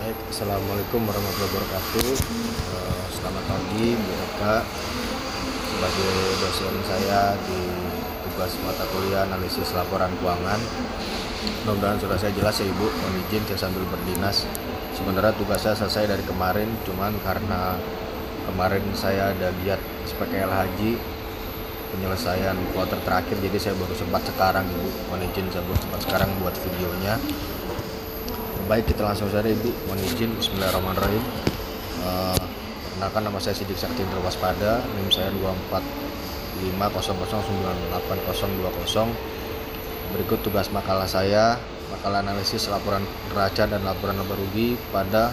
Baik, assalamualaikum warahmatullahi wabarakatuh. Selamat pagi Bu Eka. Sebagai dosen saya di tugas mata kuliah analisis laporan keuangan, mudah-mudahan sudah saya jelas ya Ibu. Mohon izin saya sambil berdinas. Sebenarnya tugas saya selesai dari kemarin, cuman karena kemarin saya ada giat SPKL haji penyelesaian kuartal terakhir, jadi saya baru sempat sekarang Ibu. Mohon izin saya baru sempat sekarang buat videonya. Baik, kita langsung saja Ibu. Mohon izin, bismillahirrahmanirrahim. Perkenalkan, nama saya Sidik Sakti Indra Waspada, NIM saya 24500098020. Berikut tugas makalah saya, makalah analisis laporan neraca dan laporan laba rugi pada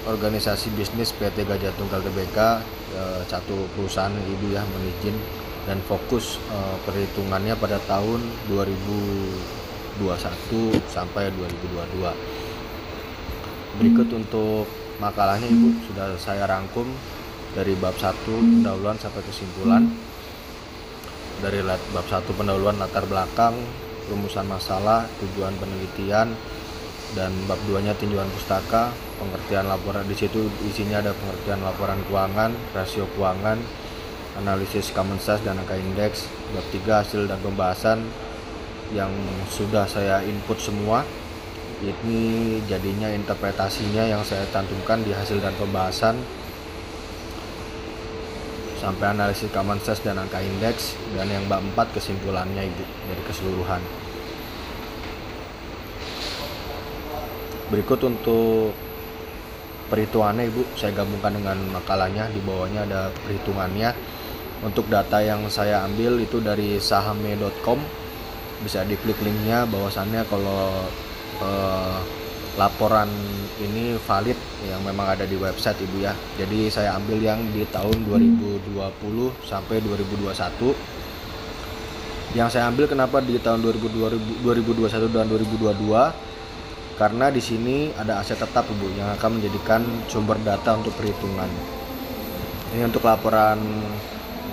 organisasi bisnis PT Gajah Tunggal Tbk, satu perusahaan Ibu ya, mohon izin, dan fokus perhitungannya pada tahun 2021 sampai 2022. Berikut untuk makalahnya Ibu, sudah saya rangkum dari bab 1 pendahuluan sampai kesimpulan. Dari bab 1 pendahuluan latar belakang, rumusan masalah, tujuan penelitian, dan bab 2-nya tinjauan pustaka, pengertian laporan. Di situ isinya ada pengertian laporan keuangan, rasio keuangan, analisis common size dan angka indeks. Bab 3 hasil dan pembahasan yang sudah saya input semua. Ini jadinya interpretasinya yang saya cantumkan di hasil dan pembahasan sampai analisis common size dan angka indeks, dan yang bab 4 kesimpulannya Ibu dari keseluruhan. Berikut untuk perhitungannya Ibu, saya gabungkan dengan makalahnya. Di bawahnya ada perhitungannya. Untuk data yang saya ambil itu dari sahame.com, bisa diklik linknya. Bahwasannya kalau laporan ini valid yang memang ada di website Ibu ya. Jadi saya ambil yang di tahun 2020 sampai 2021. Yang saya ambil kenapa di tahun 2021 dan 2022? Karena di sini ada aset tetap Ibu yang akan menjadikan sumber data untuk perhitungan. Ini untuk laporan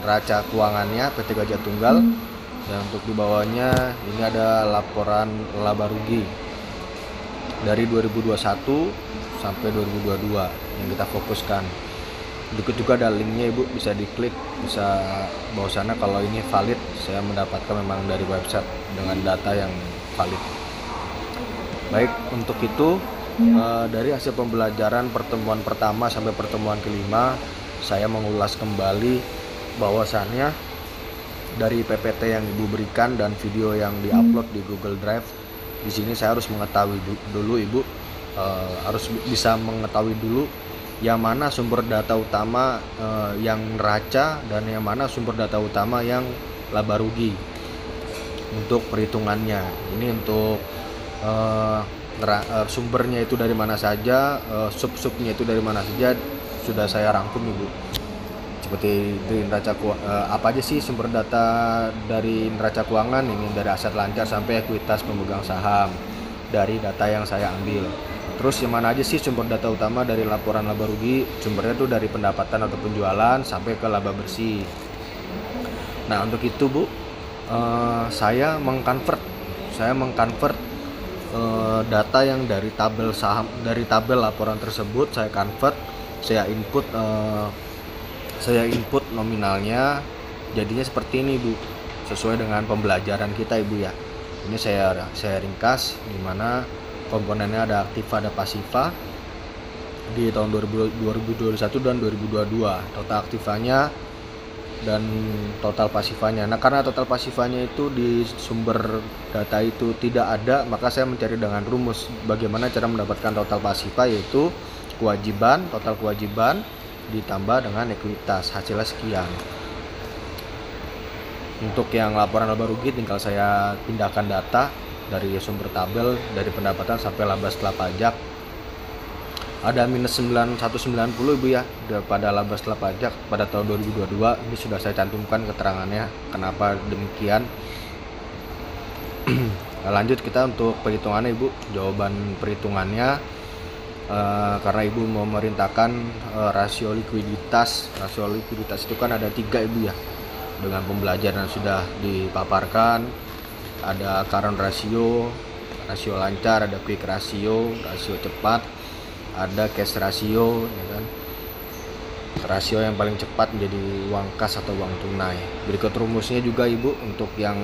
neraca keuangannya PT Gajah Tunggal. Dan untuk di bawahnya ini ada laporan laba rugi dari 2021 sampai 2022 yang kita fokuskan. Berikut juga ada linknya Ibu, bisa diklik, bisa bawa sana kalau ini valid. Saya mendapatkan memang dari website dengan data yang valid. Baik, untuk itu dari hasil pembelajaran pertemuan pertama sampai pertemuan kelima, saya mengulas kembali bahwasannya dari PPT yang Ibu berikan dan video yang diupload di Google Drive, di sini saya harus mengetahui dulu Ibu, harus bisa mengetahui dulu yang mana sumber data utama yang neraca dan yang mana sumber data utama yang laba rugi untuk perhitungannya. Ini untuk sumbernya itu dari mana saja, sub-subnya itu dari mana saja, sudah saya rangkum Ibu. Seperti dari neraca apa aja sih sumber data dari neraca keuangan ini, dari aset lancar sampai ekuitas pemegang saham dari data yang saya ambil. Terus yang mana aja sih sumber data utama dari laporan laba rugi? Sumbernya tuh dari pendapatan atau penjualan sampai ke laba bersih. Nah, untuk itu Bu, saya mengkonvert data yang dari tabel saham, dari tabel laporan tersebut saya convert, saya input nominalnya, jadinya seperti ini Bu, sesuai dengan pembelajaran kita Ibu ya. Ini saya ringkas, di mana komponennya ada aktiva ada pasiva di tahun 2021 dan 2022, total aktivanya dan total pasifanya. Nah, karena total pasifanya itu di sumber data itu tidak ada, maka saya mencari dengan rumus bagaimana cara mendapatkan total pasifa, yaitu total kewajiban ditambah dengan ekuitas, hasilnya sekian. Untuk yang laporan laba rugi tinggal saya pindahkan data dari sumber tabel dari pendapatan sampai laba setelah pajak. Ada minus 9190 Ibu ya pada laba setelah pajak pada tahun 2022. Ini sudah saya cantumkan keterangannya kenapa demikian. Lanjut kita untuk perhitungannya Ibu, jawaban perhitungannya. Karena Ibu memerintahkan rasio likuiditas. Rasio likuiditas itu kan ada 3 Ibu ya, dengan pembelajaran sudah dipaparkan. Ada current ratio, rasio lancar, ada quick ratio, rasio cepat. ada cash ratio, ya kan. Rasio yang paling cepat menjadi uang kas atau uang tunai. Berikut rumusnya juga Ibu. Untuk yang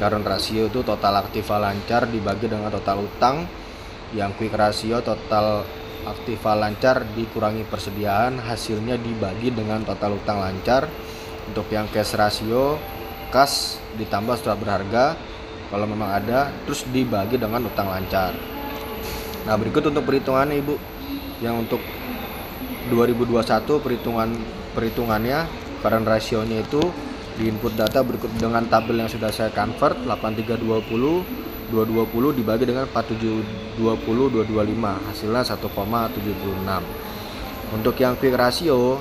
current ratio itu total aktiva lancar dibagi dengan total utang. Yang quick ratio total aktiva lancar dikurangi persediaan, hasilnya dibagi dengan total utang lancar. Untuk yang cash ratio, kas ditambah surat berharga kalau memang ada, terus dibagi dengan utang lancar. Nah, berikut untuk perhitungannya Ibu. Yang untuk 2021 perhitungannya, current ratio-nya itu di input data berikut dengan tabel yang sudah saya convert. 8320 220 dibagi dengan 4720 225, hasilnya 1,76. Untuk yang quick ratio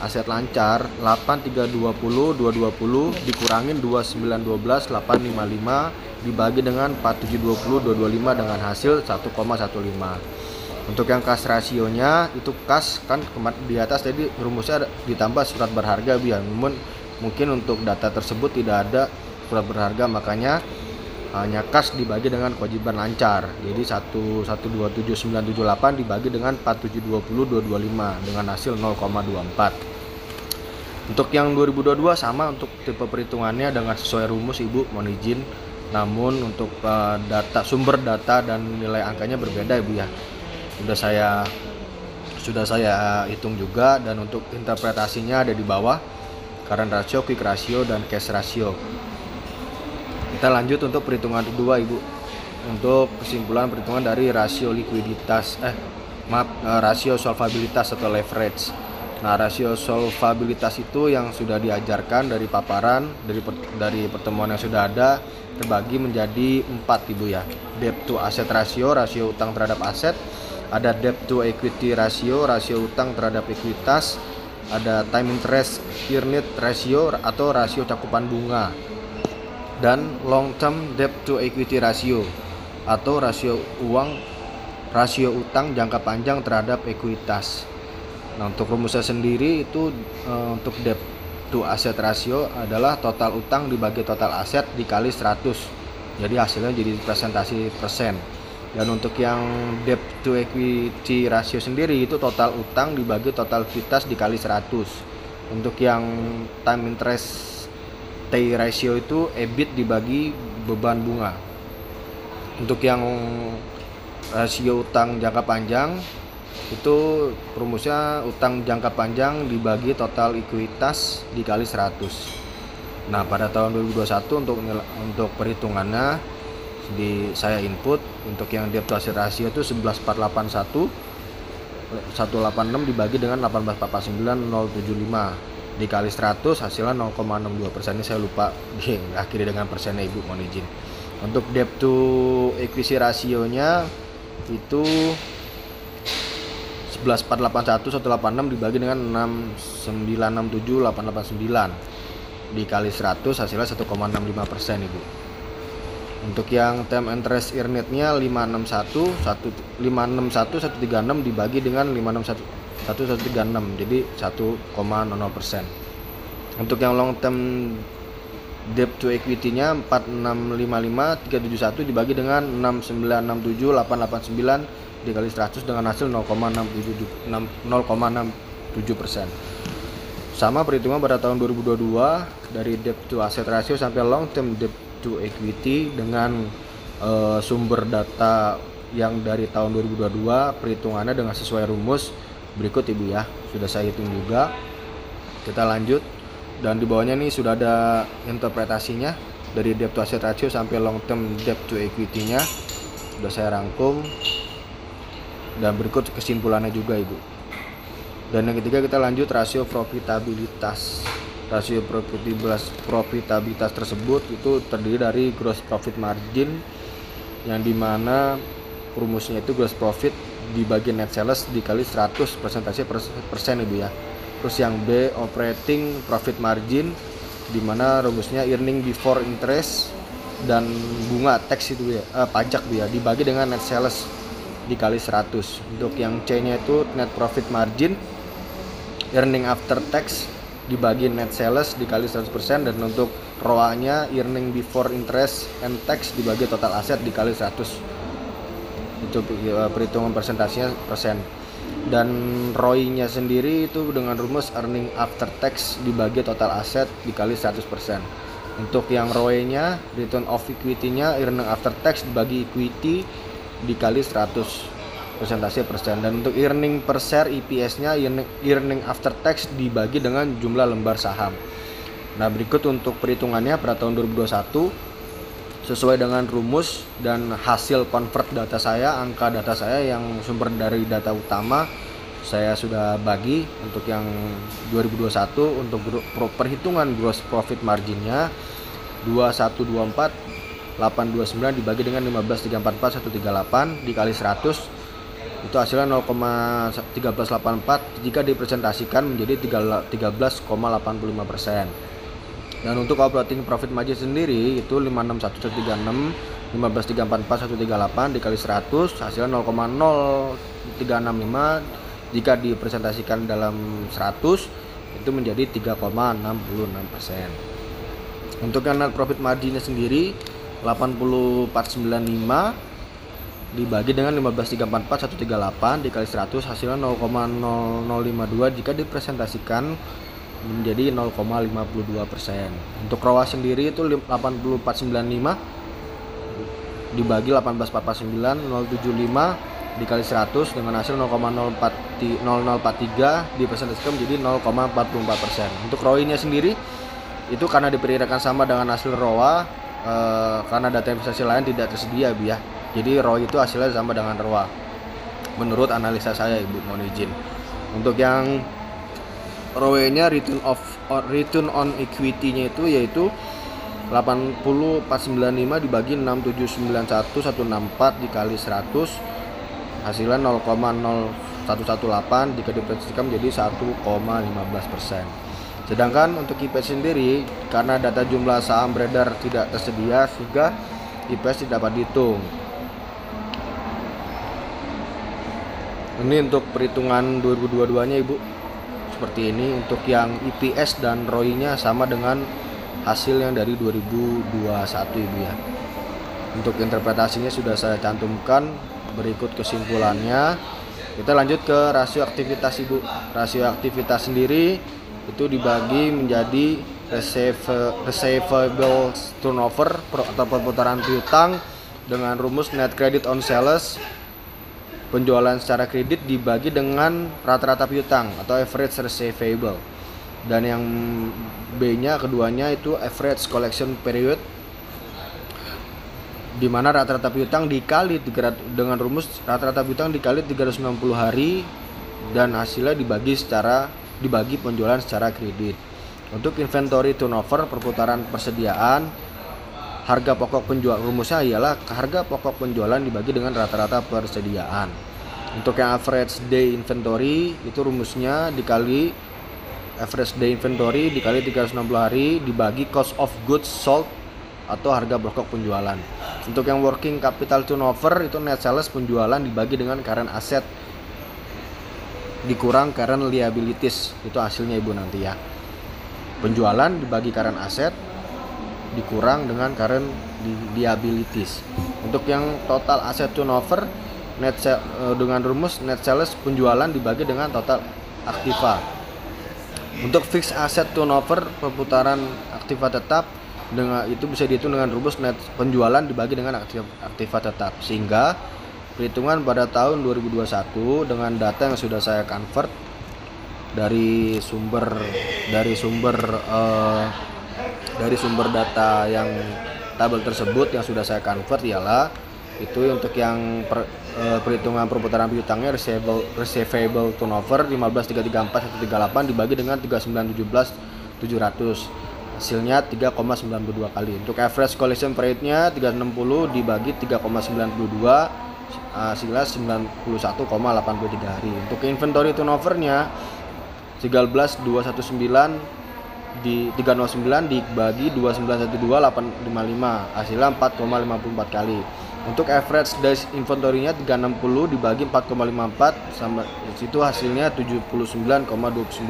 aset lancar, 8320 220 dikurangin 2912 855 dibagi dengan 4720 225 dengan hasil 1,15. Untuk yang kas rasionya itu kas kan di atas tadi rumusnya ditambah surat berharga biar mungkin untuk data tersebut tidak ada surat berharga, makanya hanya kas dibagi dengan kewajiban lancar. Jadi 127978 dibagi dengan 4720 225 dengan hasil 0,24. Untuk yang 2022 sama untuk tipe perhitungannya dengan sesuai rumus Ibu, mohon izin. Namun untuk sumber data dan nilai angkanya berbeda Ibu ya. Sudah saya hitung juga, dan untuk interpretasinya ada di bawah, current ratio, quick ratio, dan cash ratio. Kita lanjut untuk perhitungan kedua Ibu. Untuk kesimpulan perhitungan dari rasio likuiditas rasio solvabilitas atau leverage. Nah, rasio solvabilitas itu yang sudah diajarkan dari paparan dari pertemuan yang sudah ada, terbagi menjadi 4 Ibu ya. Debt to asset ratio, rasio utang terhadap aset. Ada debt to equity ratio, rasio utang terhadap ekuitas. Ada time interest earned ratio atau rasio cakupan bunga. Dan long term debt to equity ratio atau rasio utang jangka panjang terhadap ekuitas. Nah, untuk rumusnya sendiri itu untuk debt to asset ratio adalah total utang dibagi total aset dikali 100. Jadi hasilnya jadi presentasi persen. Dan untuk yang debt to equity ratio sendiri itu total utang dibagi total ekuitas dikali 100. Untuk yang time interest T ratio itu EBIT dibagi beban bunga. Untuk yang rasio utang jangka panjang itu rumusnya utang jangka panjang dibagi total ekuitas dikali 100. Nah, pada tahun 2021 untuk perhitungannya saya input untuk yang debt to asset ratio itu 11481 186 dibagi dengan 1849075 dikali 100 hasilnya 0,62%. Ini saya lupa akhiri dengan persennya Ibu, mohon izin. Untuk debt to equity rasionya itu 11481 186 dibagi dengan 6967889 dikali 100 hasilnya 1,65% Ibu. Untuk yang term interest earned-nya 561 136 dibagi dengan 561 136 jadi 1,00%. Untuk yang long term debt to equity-nya 4655 371 dibagi dengan 6967 889 dikali 100 dengan hasil 0,67%. Sama perhitungan pada tahun 2022 dari debt to asset ratio sampai long term debt to equity dengan sumber data yang dari tahun 2022, perhitungannya dengan sesuai rumus berikut Ibu ya. Sudah saya hitung juga. Kita lanjut, dan di bawahnya nih sudah ada interpretasinya dari debt to asset ratio sampai long term debt to equity-nya sudah saya rangkum, dan berikut kesimpulannya juga Ibu. Dan yang ketiga kita lanjut rasio profitabilitas. Rasio profitabilitas tersebut itu terdiri dari gross profit margin, yang dimana rumusnya itu gross profit dibagi net sales dikali 100 persentase persen Ibu ya. Terus yang B operating profit margin, dimana rumusnya earning before interest dan bunga tax itu ya, pajak Bu ya, dibagi dengan net sales dikali 100. Untuk yang C nya itu net profit margin earning after tax dibagi net sales dikali 100%, dan untuk ROA-nya earning before interest and tax dibagi total aset dikali 100. Itu perhitungan presentasinya persen. Dan ROI-nya sendiri itu dengan rumus earning after tax dibagi total aset dikali 100%. Untuk yang ROE-nya, return of equity-nya, earning after tax dibagi equity dikali 100 persentase persen. Dan untuk earning per share EPS-nya, earning after tax dibagi dengan jumlah lembar saham. Nah, berikut untuk perhitungannya pada tahun 2021 sesuai dengan rumus dan hasil convert data saya, angka data saya yang sumber dari data utama saya sudah bagi. Untuk yang 2021 untuk perhitungan gross profit marginnya 2124 829 dibagi dengan 15.344 138 dikali 100 itu hasilnya 0,1384 jika dipresentasikan menjadi 13,85%. Dan untuk operating profit margin sendiri itu 561136 15.344 138 dikali 100 hasilnya 0,0365 jika dipresentasikan dalam 100 itu menjadi 3,66%. Untuk yang net profit marginnya sendiri 8495 dibagi dengan 15.344 138 dikali 100 hasilnya 0,0052 jika dipresentasikan menjadi 0,52%. Untuk ROA sendiri itu 8495 dibagi 18449 075 dikali 100 dengan hasil 0,0043 dipresentasikan menjadi 0,44%. Untuk ROI-nya sendiri itu karena diperkirakan sama dengan hasil ROA karena data investasi lain tidak tersedia ya. Jadi ROI itu hasilnya sama dengan ROA menurut analisa saya, Ibu, mohon izin. Untuk yang ROE-nya return on equity-nya itu yaitu 8495 dibagi 6791164 dikali 100 hasilnya 0,0118 jika dipresentasikan menjadi 1,15%. Sedangkan untuk IPS sendiri karena data jumlah saham beredar tidak tersedia sehingga IPS tidak dapat dihitung. Ini untuk perhitungan 2022-nya, Ibu. Seperti ini. Untuk yang EPS dan ROI-nya sama dengan hasil yang dari 2021, Ibu ya. Untuk interpretasinya sudah saya cantumkan. Berikut kesimpulannya. Kita lanjut ke rasio aktivitas, Ibu. Rasio aktivitas sendiri itu dibagi menjadi receivable turnover atau perputaran piutang dengan rumus net credit on sales. Penjualan secara kredit dibagi dengan rata-rata piutang atau average receivable. Dan yang B-nya keduanya itu average collection period, di mana rata-rata piutang dikali dengan rumus rata-rata piutang dikali 360 hari dan hasilnya dibagi penjualan secara kredit. Untuk inventory turnover perputaran persediaan, harga pokok penjual rumusnya ialah harga pokok penjualan dibagi dengan rata-rata persediaan. Untuk yang average day inventory itu rumusnya dikali average day inventory dikali 360 hari dibagi cost of goods sold atau harga pokok penjualan. Untuk yang working capital turnover itu net sales penjualan dibagi dengan current asset dikurang current liabilities. Itu hasilnya, Ibu, nanti ya. Penjualan dibagi current asset dikurang dengan current liabilities. Untuk yang total asset turnover dengan rumus net sales penjualan dibagi dengan total aktiva. Untuk fixed asset turnover perputaran aktiva tetap dengan itu bisa dihitung dengan rumus net penjualan dibagi dengan aktiva tetap, sehingga perhitungan pada tahun 2021 dengan data yang sudah saya convert dari sumber data yang tabel tersebut yang sudah saya convert ialah itu untuk yang perhitungan perputaran piutangnya receivable turnover 15.334 138 dibagi dengan 3917 700 hasilnya 3,92 kali. Untuk average collection period-nya 360 dibagi 3,92 hasilnya 91,83 hari. Untuk inventory turnover-nya 13.219 di 309 dibagi 2912 855 hasilnya 4,54 kali. Untuk average days inventory-nya 360 dibagi 4,54 sama itu hasilnya 79,29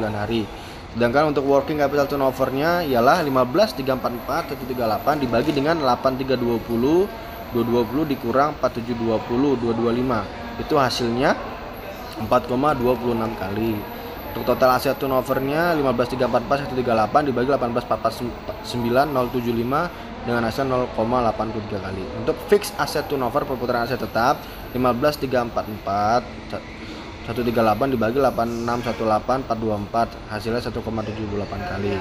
hari. Sedangkan untuk working capital turnover-nya ialah 15.344 138 dibagi dengan 8320 220 dikurang 4720 225, itu hasilnya 4,26 kali. Untuk total aset turnovernya 15.344 138 dibagi 18.449 075 dengan hasil 0,83 kali. Untuk fix aset turnover perputaran aset tetap 15.344 138 dibagi 8618 424 hasilnya 1,78 kali.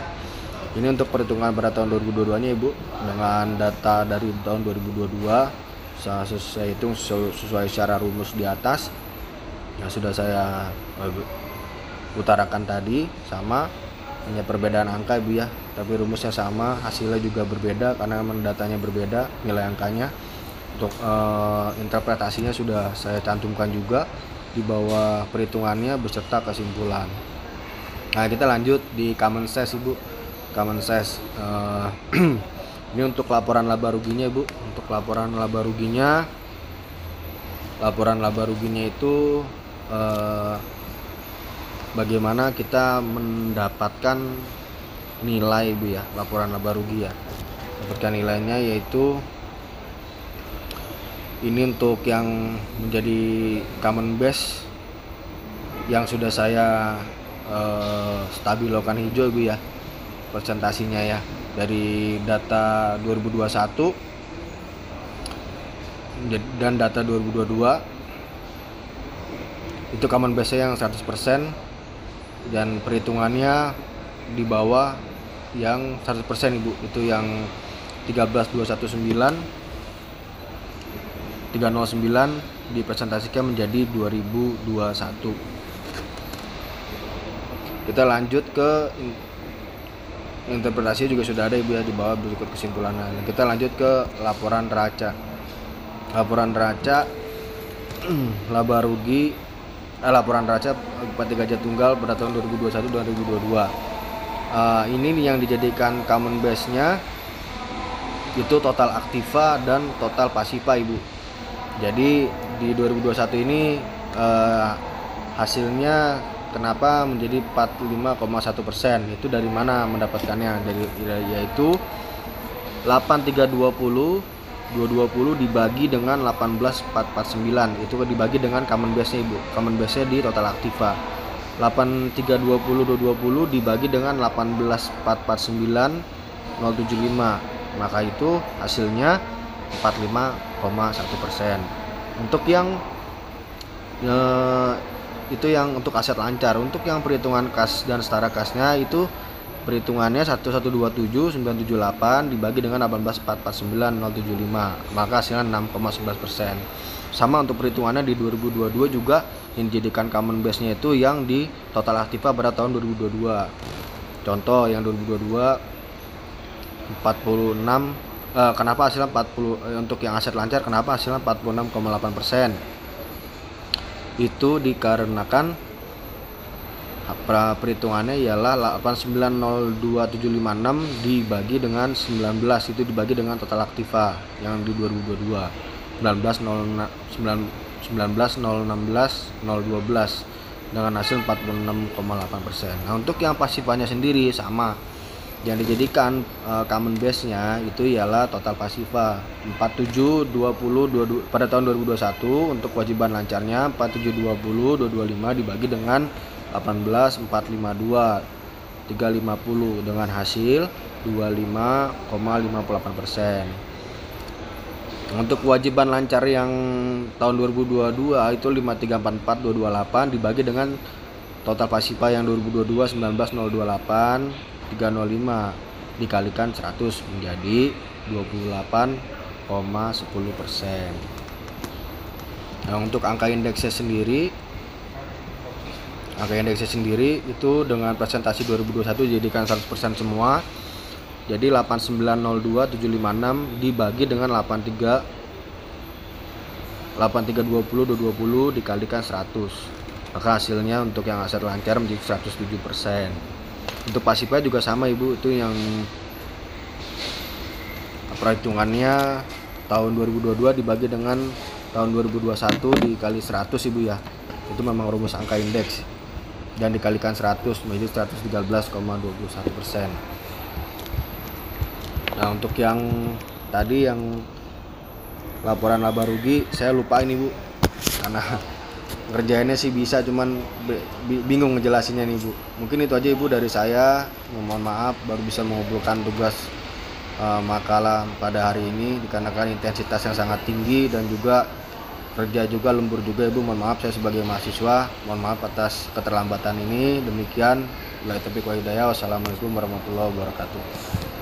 Ini untuk perhitungan pada tahun 2022 nya Ibu, dengan data dari tahun 2022 saya hitung sesuai secara rumus di atas yang sudah saya utarakan tadi. Sama, hanya perbedaan angka Ibu ya, tapi rumusnya sama, hasilnya juga berbeda karena datanya berbeda, nilai angkanya. Untuk interpretasinya sudah saya cantumkan juga di bawah perhitungannya beserta kesimpulan. Nah, kita lanjut di common sense Ibu. Common sense ini untuk laporan laba ruginya Ibu. Untuk laporan laba ruginya itu bagaimana kita mendapatkan nilai Ibu ya, laporan laba rugi ya. Dapatkan nilainya yaitu ini untuk yang menjadi common base yang sudah saya stabilokan hijau Ibu ya, presentasinya ya, dari data 2021 dan data 2022 itu common base yang 100% dan perhitungannya di bawah yang 100% Ibu, itu yang 13219 309 dipresentasikan menjadi 2021. Kita lanjut ke interpretasi juga sudah ada Ibu ya di bawah berikut kesimpulannya. Kita lanjut ke laporan neraca. Laporan neraca laba rugi laporan neraca bupati Gajah Tunggal pada tahun 2021 dan 2022. Ini yang dijadikan common base-nya itu total aktiva dan total pasifa Ibu. Jadi di 2021 ini hasilnya kenapa menjadi 45,1%? Itu dari mana mendapatkannya? Yaitu 8320 220 dibagi dengan 18449, itu dibagi dengan common base-nya Ibu. Common base-nya di total aktiva. 8320 220 dibagi dengan 18449 075, maka itu hasilnya 45,1%. Untuk yang itu yang untuk aset lancar. Untuk yang perhitungan kas dan setara kasnya itu perhitungannya 1127978 dibagi dengan 18449 075, maka hasilnya 6,11%. Sama untuk perhitungannya di 2022 juga yang dijadikan common base-nya itu yang di total aktiva pada tahun 2022. Contoh yang 2022 46, kenapa hasilnya 40 untuk yang aset lancar, kenapa hasilnya 46,8%? Itu dikarenakan perhitungannya ialah 8902756 dibagi dengan 19, itu dibagi dengan total aktiva yang di 2022 19016 012 dengan hasil 46,8%. Nah, untuk yang pasifanya sendiri sama, yang dijadikan common base-nya itu ialah total pasifa 4720 pada tahun 2021. Untuk kewajiban lancarnya 4720 225 dibagi dengan 18452 350 dengan hasil 25,58%. Untuk kewajiban lancar yang tahun 2022 itu 5344 228 dibagi dengan total pasifa yang 2022 19028 305 dikalikan 100 menjadi 28,10%. Nah, untuk angka indeksnya sendiri itu dengan presentasi 2021 dijadikan 100% semua. Jadi 8902756 dibagi dengan 8320 220 dikalikan 100, maka hasilnya untuk yang aset lancar menjadi 107%. Untuk pasifa juga sama Ibu, itu yang perhitungannya tahun 2022 dibagi dengan tahun 2021 dikali 100 Ibu ya. Itu memang rumus angka indeks dan dikalikan 100 menjadi 113,21%. Nah, untuk yang tadi yang laporan laba rugi saya lupa ini Bu, karena ngerjainnya sih bisa, cuman bingung ngejelasinnya nih Bu. Mungkin itu aja Ibu dari saya. Mohon maaf baru bisa mengumpulkan tugas makalah pada hari ini dikarenakan intensitas yang sangat tinggi dan juga kerja juga lembur juga Ibu. Mohon maaf saya sebagai mahasiswa, mohon maaf atas keterlambatan ini. Demikian, wabillahi taufiq wal hidayah. Wassalamualaikum warahmatullahi wabarakatuh.